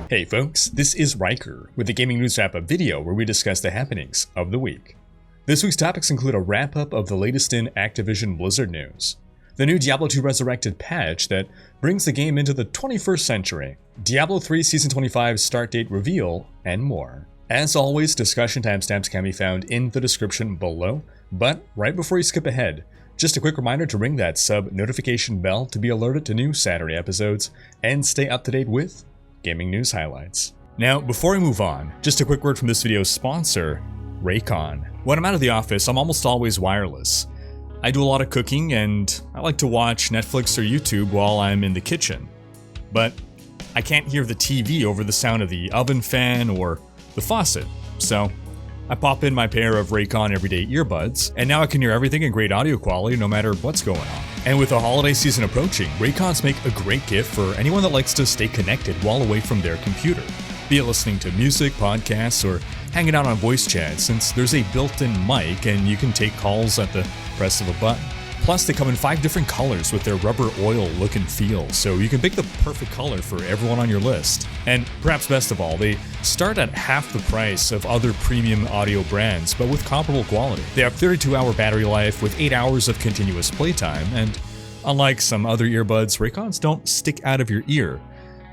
Hey folks, this is Riker with the Gaming News Wrap-Up video where we discuss the happenings of the week. This week's topics include a wrap-up of the latest in Activision Blizzard news, the new Diablo 2 Resurrected Patch that brings the game into the 21st century, Diablo 3 Season 25 start date reveal, and more. As always, discussion timestamps can be found in the description below, but right before you skip ahead, just a quick reminder to ring that sub notification bell to be alerted to new Saturday episodes and stay up to date with gaming news highlights. Now, before we move on, just a quick word from this video's sponsor, Raycon. When I'm out of the office, I'm almost always wireless. I do a lot of cooking and I like to watch Netflix or YouTube while I'm in the kitchen. But I can't hear the TV over the sound of the oven fan or the faucet, so I pop in my pair of Raycon everyday earbuds, and now I can hear everything in great audio quality no matter what's going on. And with the holiday season approaching, Raycons make a great gift for anyone that likes to stay connected while away from their computer, be it listening to music, podcasts, or hanging out on voice chat, since there's a built-in mic and you can take calls at the press of a button. Plus, they come in 5 different colors with their rubber oil look and feel, so you can pick the perfect color for everyone on your list. And perhaps best of all, they start at half the price of other premium audio brands, but with comparable quality. They have 32-hour battery life with 8 hours of continuous playtime, and unlike some other earbuds, Raycons don't stick out of your ear.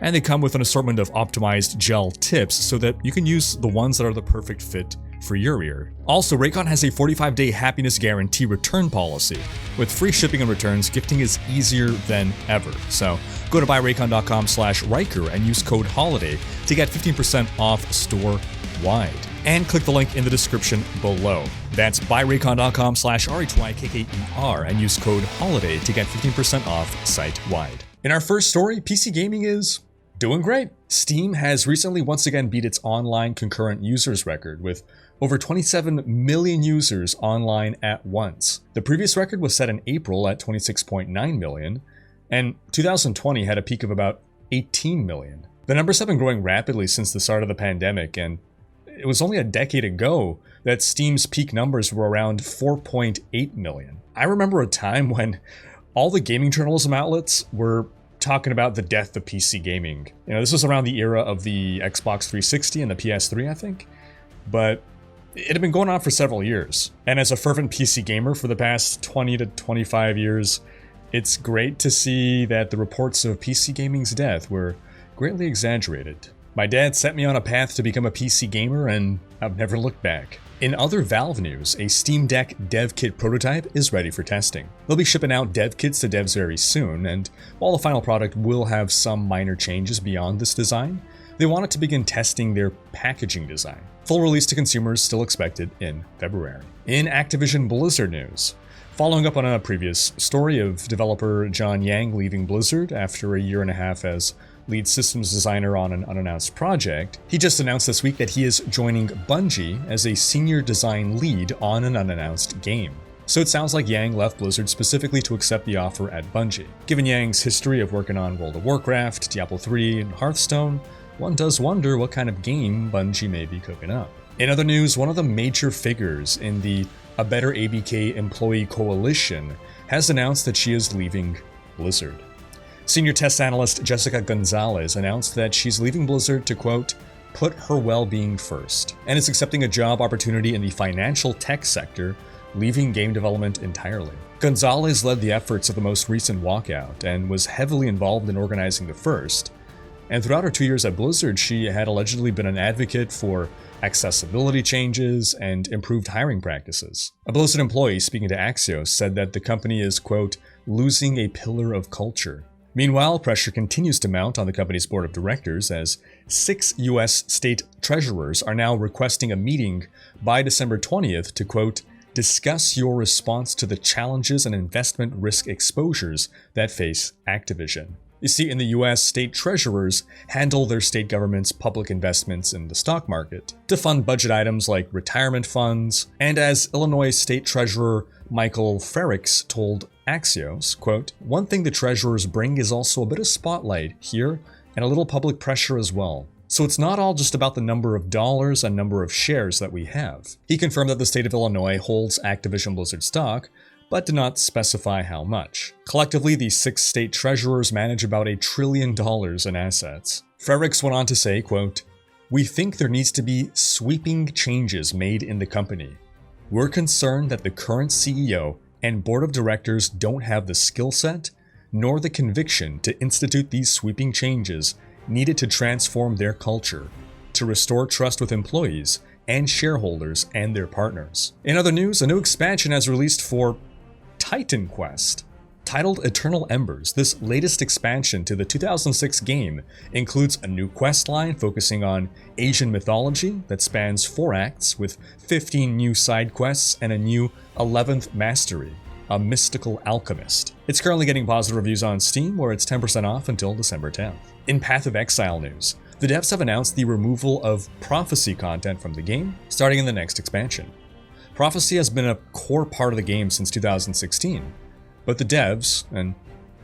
And they come with an assortment of optimized gel tips so that you can use the ones that are the perfect fit for your ear. Also, Raycon has a 45-day happiness guarantee return policy. With free shipping and returns, gifting is easier than ever. So go to buyraycon.com/Riker and use code HOLIDAY to get 15% off store-wide. And click the link in the description below. That's buyraycon.com/RHYKKER and use code HOLIDAY to get 15% off site-wide. In our first story, PC gaming is doing great. Steam has recently once again beat its online concurrent users record with over 27 million users online at once. The previous record was set in April at 26.9 million, and 2020 had a peak of about 18 million. The numbers have been growing rapidly since the start of the pandemic, and it was only a decade ago that Steam's peak numbers were around 4.8 million. I remember a time when all the gaming journalism outlets were talking about the death of PC gaming. You know, this was around the era of the Xbox 360 and the PS3, I think. But it had been going on for several years. And as a fervent PC gamer for the past 20 to 25 years, it's great to see that the reports of PC gaming's death were greatly exaggerated. My dad set me on a path to become a PC gamer, and I've never looked back. In other Valve news, a Steam Deck dev kit prototype is ready for testing. They'll be shipping out dev kits to devs very soon, and while the final product will have some minor changes beyond this design, they want it to begin testing their packaging design. Full release to consumers still expected in February. In Activision Blizzard news, following up on a previous story of developer John Yang leaving Blizzard after a year and a half as lead systems designer on an unannounced project, he just announced this week that he is joining Bungie as a senior design lead on an unannounced game. So it sounds like Yang left Blizzard specifically to accept the offer at Bungie. Given Yang's history of working on World of Warcraft, Diablo 3, and Hearthstone, one does wonder what kind of game Bungie may be cooking up. In other news, one of the major figures in the A Better ABK employee coalition has announced that she is leaving Blizzard. Senior test analyst Jessica Gonzalez announced that she's leaving Blizzard to, quote, put her well-being first, and is accepting a job opportunity in the financial tech sector, leaving game development entirely. Gonzalez led the efforts of the most recent walkout and was heavily involved in organizing the first, and throughout her 2 years at Blizzard, she had allegedly been an advocate for accessibility changes and improved hiring practices. A Blizzard employee speaking to Axios said that the company is, quote, losing a pillar of culture. Meanwhile, pressure continues to mount on the company's board of directors as 6 U.S. state treasurers are now requesting a meeting by December 20th to, quote, discuss your response to the challenges and investment risk exposures that face Activision. You see, in the US, state treasurers handle their state government's public investments in the stock market to fund budget items like retirement funds, and as Illinois State Treasurer Michael Frericks told Axios, quote, one thing the treasurers bring is also a bit of spotlight here and a little public pressure as well. So it's not all just about the number of dollars and number of shares that we have. He confirmed that the state of Illinois holds Activision Blizzard stock, but did not specify how much. Collectively, the 6 state treasurers manage about $1 trillion in assets. Frericks went on to say, quote, "We think there needs to be sweeping changes made in the company. We're concerned that the current CEO and board of directors don't have the skill set nor the conviction to institute these sweeping changes needed to transform their culture, to restore trust with employees and shareholders and their partners." In other news, a new expansion has released for Titan Quest. Titled Eternal Embers, this latest expansion to the 2006 game includes a new quest line focusing on Asian mythology that spans 4 acts with 15 new side quests and a new 11th mastery, a mystical alchemist. It's currently getting positive reviews on Steam, where it's 10% off until December 10th. In Path of Exile news, the devs have announced the removal of prophecy content from the game, starting in the next expansion. Prophecy has been a core part of the game since 2016, but the devs, and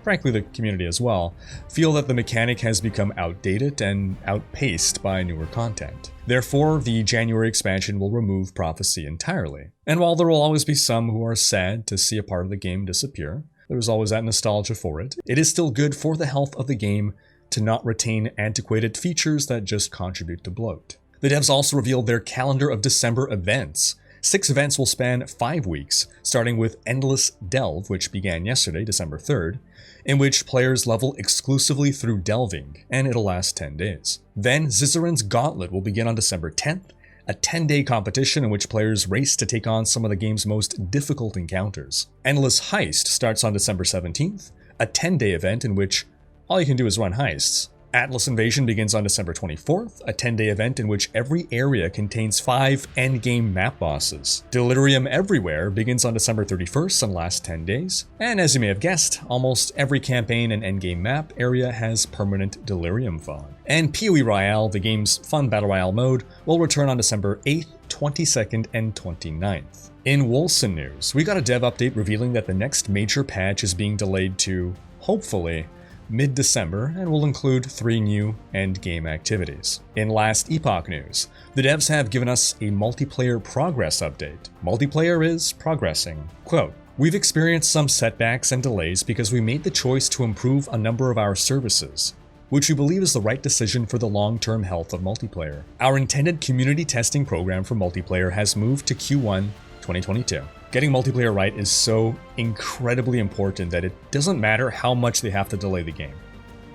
frankly the community as well, feel that the mechanic has become outdated and outpaced by newer content. Therefore, the January expansion will remove prophecy entirely. And while there will always be some who are sad to see a part of the game disappear, there's always that nostalgia for it, it is still good for the health of the game to not retain antiquated features that just contribute to bloat. The devs also revealed their calendar of December events. 6 events will span 5 weeks, starting with Endless Delve, which began yesterday, December 3rd, in which players level exclusively through delving, and it'll last 10 days. Then Zizzarin's Gauntlet will begin on December 10th, a 10-day competition in which players race to take on some of the game's most difficult encounters. Endless Heist starts on December 17th, a 10-day event in which all you can do is run heists. Atlas Invasion begins on December 24th, a 10-day event in which every area contains 5 endgame map bosses. Delirium Everywhere begins on December 31st and lasts 10 days. And as you may have guessed, almost every campaign and endgame map area has permanent Delirium fog. And PoE Royale, the game's fun Battle Royale mode, will return on December 8th, 22nd, and 29th. In Wolcen news, we got a dev update revealing that the next major patch is being delayed to, hopefully, mid-December, and will include 3 new endgame activities. In last Epoch news, the devs have given us a multiplayer progress update. Multiplayer is progressing. Quote, "We've experienced some setbacks and delays because we made the choice to improve a number of our services, which we believe is the right decision for the long-term health of multiplayer. Our intended community testing program for multiplayer has moved to Q1 2022. Getting multiplayer right is so incredibly important that it doesn't matter how much they have to delay the game.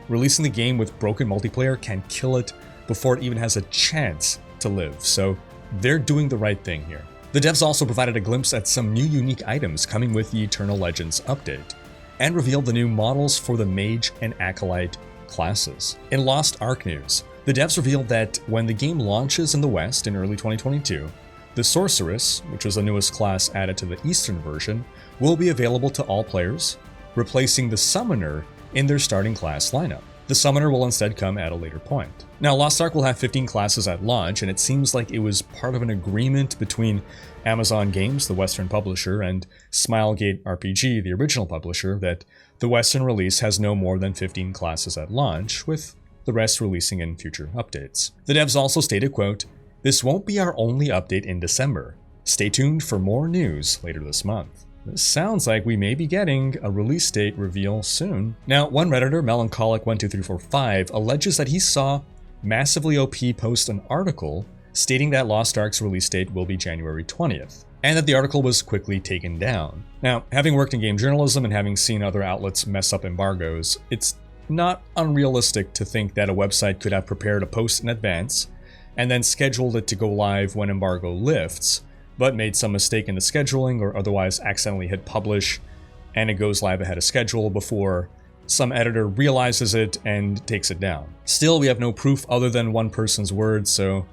Releasing the game with broken multiplayer can kill it before it even has a chance to live, so they're doing the right thing here." The devs also provided a glimpse at some new unique items coming with the Eternal Legends update, and revealed the new models for the Mage and Acolyte classes. In Lost Ark news, the devs revealed that when the game launches in the West in early 2022, the Sorceress, which was the newest class added to the Eastern version, will be available to all players, replacing the Summoner in their starting class lineup. The Summoner will instead come at a later point. Now, Lost Ark will have 15 classes at launch, and it seems like it was part of an agreement between Amazon Games, the Western publisher, and Smilegate RPG, the original publisher, that the Western release has no more than 15 classes at launch, with the rest releasing in future updates. The devs also stated, quote, "This won't be our only update in December. Stay tuned for more news later this month." This sounds like we may be getting a release date reveal soon. Now, one Redditor, Melancholic12345, alleges that he saw Massively OP post an article stating that Lost Ark's release date will be January 20th, and that the article was quickly taken down. Now, having worked in game journalism and having seen other outlets mess up embargoes, it's not unrealistic to think that a website could have prepared a post in advance and then scheduled it to go live when embargo lifts, but made some mistake in the scheduling or otherwise accidentally hit publish, and it goes live ahead of schedule before some editor realizes it and takes it down. Still, we have no proof other than one person's words, so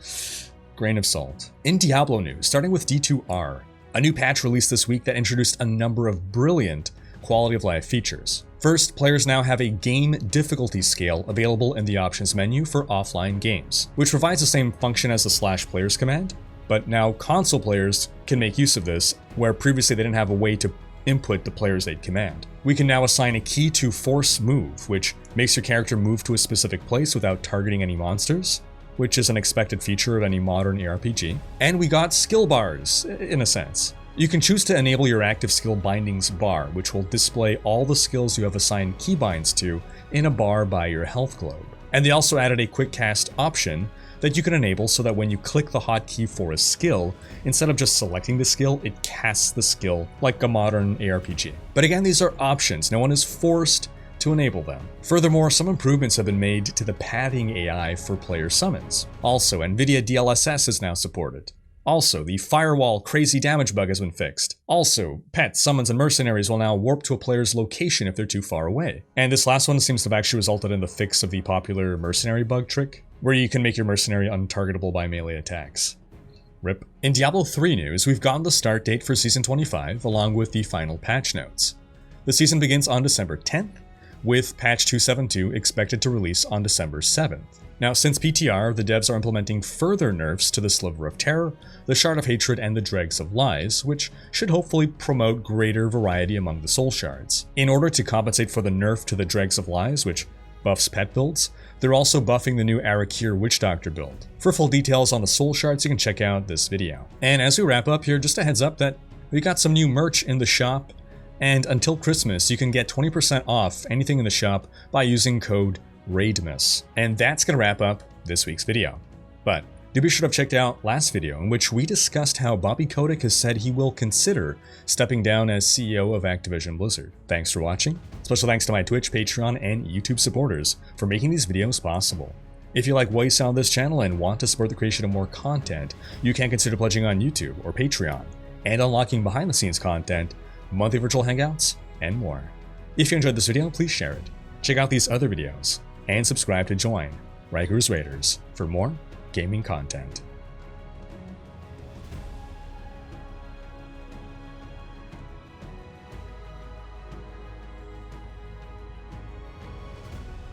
grain of salt. In Diablo news, starting with D2R, a new patch released this week that introduced a number of brilliant quality of life features. First, players now have a game difficulty scale available in the options menu for offline games, which provides the same function as the /players command, but now console players can make use of this, where previously they didn't have a way to input the player's aid command. We can now assign a key to force move, which makes your character move to a specific place without targeting any monsters, which is an expected feature of any modern ARPG. And we got skill bars, in a sense. You can choose to enable your active skill bindings bar, which will display all the skills you have assigned keybinds to in a bar by your health globe. And they also added a quick cast option that you can enable so that when you click the hotkey for a skill, instead of just selecting the skill, it casts the skill like a modern ARPG. But again, these are options. No one is forced to enable them. Furthermore, some improvements have been made to the pathing AI for player summons. Also, NVIDIA DLSS is now supported. Also, the firewall crazy damage bug has been fixed. Also, pets, summons, and mercenaries will now warp to a player's location if they're too far away. And this last one seems to have actually resulted in the fix of the popular mercenary bug trick, where you can make your mercenary untargetable by melee attacks. RIP. In Diablo 3 news, we've gotten the start date for Season 25, along with the final patch notes. The season begins on December 10th, with patch 272 expected to release on December 7th. Now, since PTR, the devs are implementing further nerfs to the Sliver of Terror, the Shard of Hatred, and the Dregs of Lies, which should hopefully promote greater variety among the soul shards. In order to compensate for the nerf to the Dregs of Lies, which buffs pet builds, they're also buffing the new Arakir Witch Doctor build. For full details on the soul shards, you can check out this video. And as we wrap up here, just a heads up that we got some new merch in the shop, and until Christmas, you can get 20% off anything in the shop by using code RAIDMISS. And that's going to wrap up this week's video. But do be sure to have checked out last video, in which we discussed how Bobby Kotick has said he will consider stepping down as CEO of Activision Blizzard. Thanks for watching. Special thanks to my Twitch, Patreon, and YouTube supporters for making these videos possible. If you like what you saw on this channel and want to support the creation of more content, you can consider pledging on YouTube or Patreon, and unlocking behind-the-scenes content, monthly virtual hangouts, and more. If you enjoyed this video, please share it. Check out these other videos, and subscribe to join Riker's Raiders for more gaming content.